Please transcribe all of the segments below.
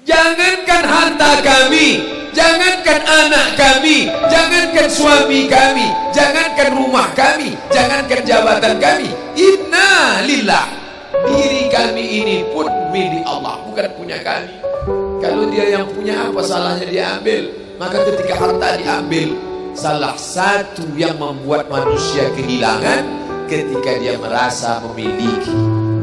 Jangankan harta kami, jangankan anak kami, jangankan suami kami, jangankan rumah kami, jangankan jabatan kami. Inna lillah. Diri kami ini pun milik Allah, bukan punya kami. Kalau dia yang punya, apa salahnya diambil? Maka ketika harta diambil, salah satu yang membuat manusia kehilangan ketika dia merasa memiliki.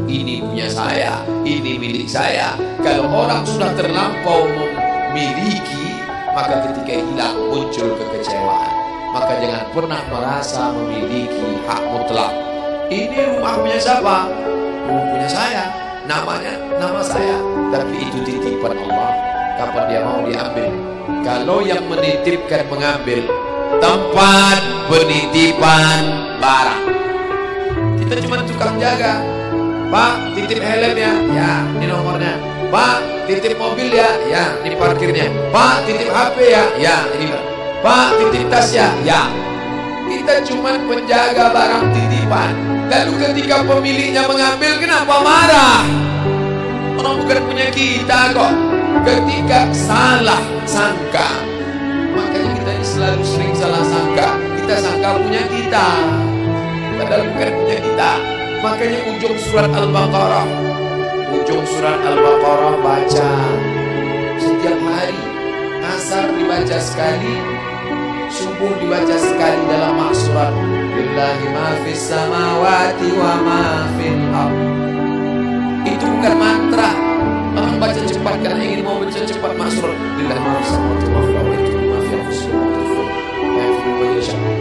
Ini punya saya, ini milik saya. Kalau orang sudah terlampau memiliki, maka ketika hilang muncul kekecewaan. Maka jangan pernah merasa memiliki hak mutlak. Ini rumah punya siapa? Rumah punya saya, namanya nama saya. Tapi itu titipan Allah, kapan dia mau diambil. Kalau yang menitipkan mengambil, tempat penitipan barang, kita cuma tukang jaga. Pak, titip helm ya, ya, ini nomornya. Pak, titip mobil ya, ya, ini parkirnya. Pak, titip HP ya, ya, ini. Pak, titip tas ya, ya. Kita cuma penjaga barang titipan. Lalu ketika pemiliknya mengambil, kenapa marah? Orang bukan punya kita kok. Ketika salah sangka, makanya kita ini selalu sering salah sangka. Kita sangka punya kita, padahal bukan punya kita. Makanya ujung surat Al-Baqarah, baca setiap hari. Asar dibaca sekali, subuh dibaca sekali dalam maksurat. Lillahi ma fis samawati wa ma fil ardh. Itu bukan mantra. Orang baca cepat karena ingin mau baca cepat maksurat. Lillahi ma fis samawati wa fil ardh.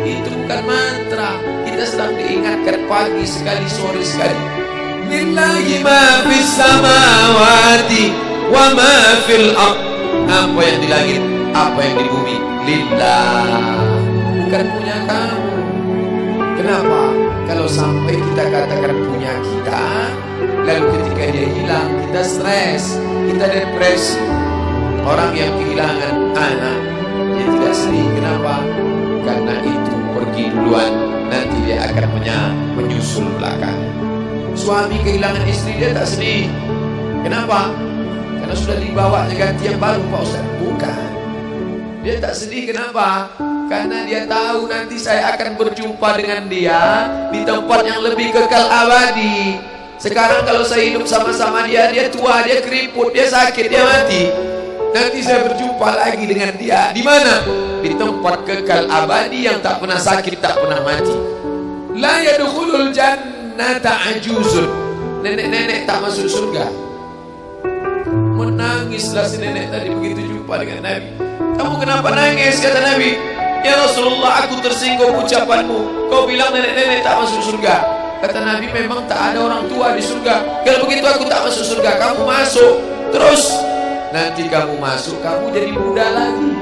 Itu bukan mantra. Kita sedang diingatkan pagi sekali, sore sekali. Lillahi ma fis samawati wa ma fil ardh. Apa yang di langit, apa yang di bumi, lillah, bukan punya kamu. Kenapa? Kalau sampai kita katakan punya kita, lalu ketika dia hilang, kita stres, kita depresi. Orang yang kehilangan anak, dia tidak sedih. Kenapa? Karena itu pergi duluan, nanti dia akan menyusul belakang. Suami kehilangan istri, dia tak sedih. Kenapa? Karena sudah dibawa ganti yang baru, Pak Ustaz. Bukan. Dia tak sedih, kenapa? Karena dia tahu nanti saya akan berjumpa dengan dia di tempat yang lebih kekal abadi. Sekarang kalau saya hidup sama-sama dia, dia tua, dia keriput, dia sakit, dia mati. Nanti saya berjumpa lagi dengan dia. Di mana? Di tempat kekal abadi yang tak pernah sakit, tak pernah mati. La yadkhulul jannata ajuzun. Nenek-nenek tak masuk surga. Menangislah si nenek tadi begitu jumpa dengan Nabi. Kamu kenapa nangis? Kata Nabi. Ya Rasulullah, aku tersinggung ucapanmu. Kau bilang nenek-nenek tak masuk surga. Kata Nabi, memang tak ada orang tua di surga. Kalau begitu aku tak masuk surga. Kamu masuk. Terus nanti kamu masuk, kamu jadi muda lagi.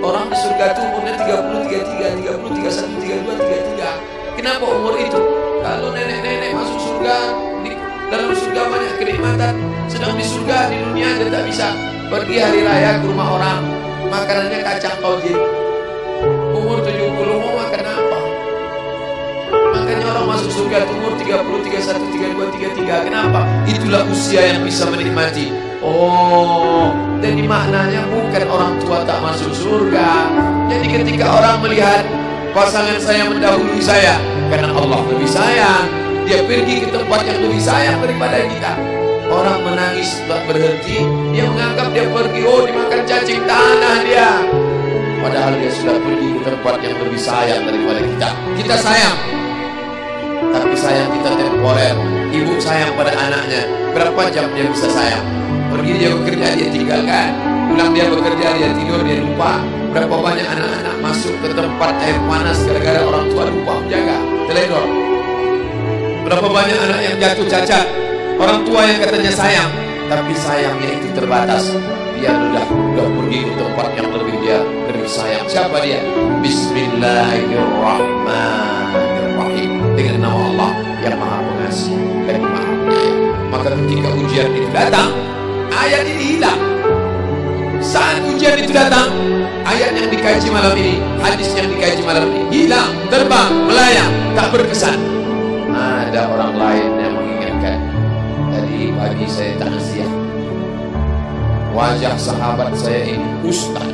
Orang di surga itu umurnya 30, 33, 30, 31, 32, 33. Kenapa umur itu? Kalau nenek-nenek masuk surga, di dalam surga banyak kenikmatan. Sedang di surga, di dunia dia tak bisa. Pergi hari raya ke rumah orang, makanannya kacang tojin. Umur 70 mau makan apa? Makanya orang masuk surga umur 30, 31, 32, 33. Kenapa? Itulah usia yang bisa menikmati. Oh, jadi maknanya bukan orang tua tak masuk surga. Jadi ketika orang melihat pasangan saya mendahului saya, karena Allah lebih sayang, dia pergi ke tempat yang lebih sayang daripada kita. Orang menangis tak berhenti, dia menganggap dia pergi, oh dimakan cacing tanah dia. Padahal dia sudah pergi ke tempat yang lebih sayang daripada kita. Kita sayang, tapi sayang kita temporer. Ibu sayang pada anaknya, berapa jam dia bisa sayang? Pergi dia bekerja, dia tinggalkan. Pulang dia bekerja, dia tidur, dia lupa. Berapa banyak anak-anak masuk ke tempat air panas gara-gara orang tua lupa menjaga, teledor. Berapa banyak anak yang jatuh cacat, orang tua yang katanya sayang, tapi sayangnya itu terbatas. Dia udah pergi ke tempat yang lebih sayang. Siapa dia? Bismillahirrahmanirrahim. Dengan nama Allah yang Maha Pengasih dan Maha Penyayang. Maka ketika ujian itu datang, ayat ini hilang. Saat ujian itu datang, ayat yang dikaji malam ini, hadis yang dikaji malam ini hilang, terbang, melayang, tak berkesan. Ada orang lain yang mengingatkan. Tadi pagi saya takziah. wajah sahabat saya ini ustaz,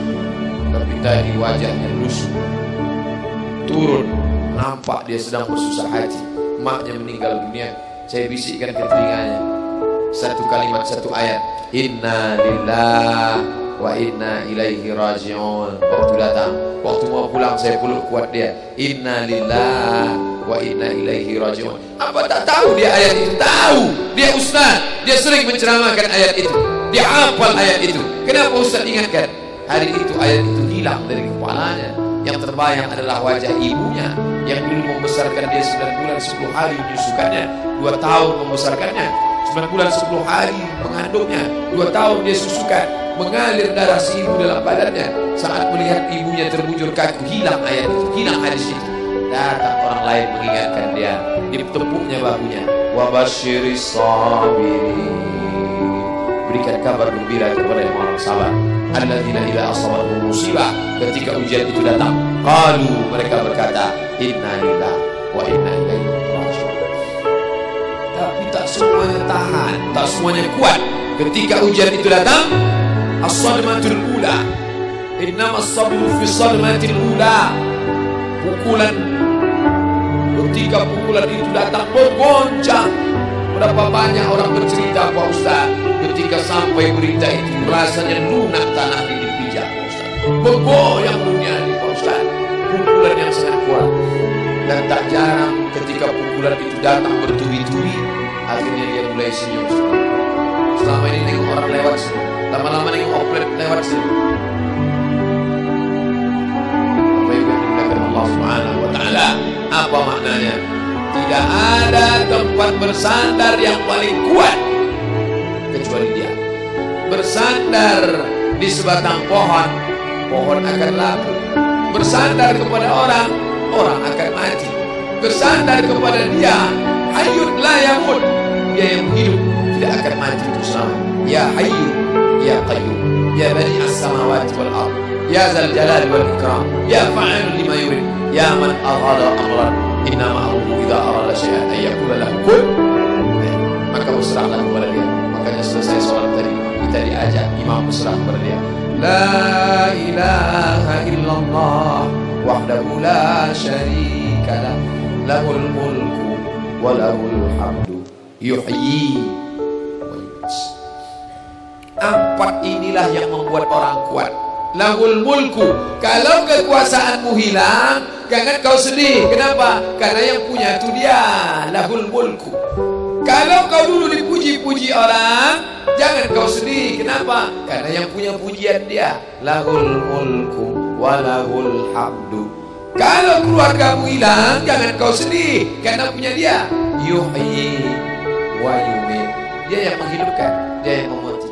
tapi tadi wajahnya lusuh. Turun, nampak dia sedang bersusah hati, maknya meninggal dunia. Saya bisikkan ke telinganya satu kalimat, satu ayat, inna lillahi wa inna ilaihi raji'un. Waktu datang, waktu mau pulang saya peluk kuat dia, inna lillahi wa inna ilaihi raji'un. Apa tak tahu dia ayat itu? Tahu, dia ustaz, dia sering menceramahkan ayat itu, dia hafal ayat itu. Kenapa ustaz ingatkan? Hari itu ayat itu hilang dari kepalanya. Yang terbayang adalah wajah ibunya yang dulu membesarkan dia 9 bulan 10 hari menyusukannya, 2 tahun membesarkannya, 9 bulan 10 hari mengandungnya, 2 tahun dia susukan, mengalir darah si ibu dalam badannya. Saat melihat ibunya terbujur kaku, hilang ayat itu, hilang hadis itu. Datang orang lain mengingatkan dia, ditepuknya bahunya, wabasyiris sabirin, berikan kabar gembira kepada yang orang sabar, alladzina idza asabatuhum musibah, ketika ujian itu datang, qalu, mereka berkata, inna lillahi wa inna ilaihi raji'un. Tapi tak semuanya tahan, tak semuanya kuat. Ketika ujian itu datang, as-sadmatul ula, innamas sabru fi sadmatil ula, pukulan. Ketika pukulan itu datang bergoncang. Berapa banyak orang bercerita, Pak Ustaz, ketika sampai berita itu rasanya lunak tanah ini dipijak, Pak Ustaz, bergoyang dunia ini, Pak Ustaz. Pukulan yang sangat kuat. Dan tak jarang ketika pukulan itu datang bertubi-tubi, akhirnya dia mulai senyum. Selama ini nengok orang lewat sini, lama-lama nengok oplet lewat sini. Apa yang dimuliakan Allah Subhanahu wa Ta'ala? Apa maknanya? Tidak ada tempat bersandar yang paling kuat kecuali dia. Bersandar di sebatang pohon, pohon akan laku. Bersandar kepada orang, orang akan mati. Bersandar kepada dia, hayyun la yamut, dia yang hidup tidak akan mati itu selama. Ya hayyu ya qayyum ya bani as-samawati wal ard ya zal jalali wal ikram ya fa'alun lima yurid ya man arada amran innama amruhu idza arada syai'an ay yaqula lahu kun. Maka berserahlah kepada dia. Makanya selesai sholat tadi kita diajak imam berserah kepada dia. La ilaha illallah wahdahu la syarika lah, lahul mulku wa lahul hamdu yuhyi wa yumiit. 4 inilah yang membuat orang kuat. Lahul mulku, kalau kekuasaanmu hilang, jangan kau sedih. Kenapa? Karena yang punya itu dia. Lahul mulku. Kalau kau dulu dipuji-puji orang, jangan kau sedih. Kenapa? Karena yang punya pujian dia. Lahul mulku walahul hamdu. Kalau keluargamu hilang, jangan kau sedih, karena punya dia. Yuhyi wa yumiit. Dia yang menghidupkan, dia yang memati.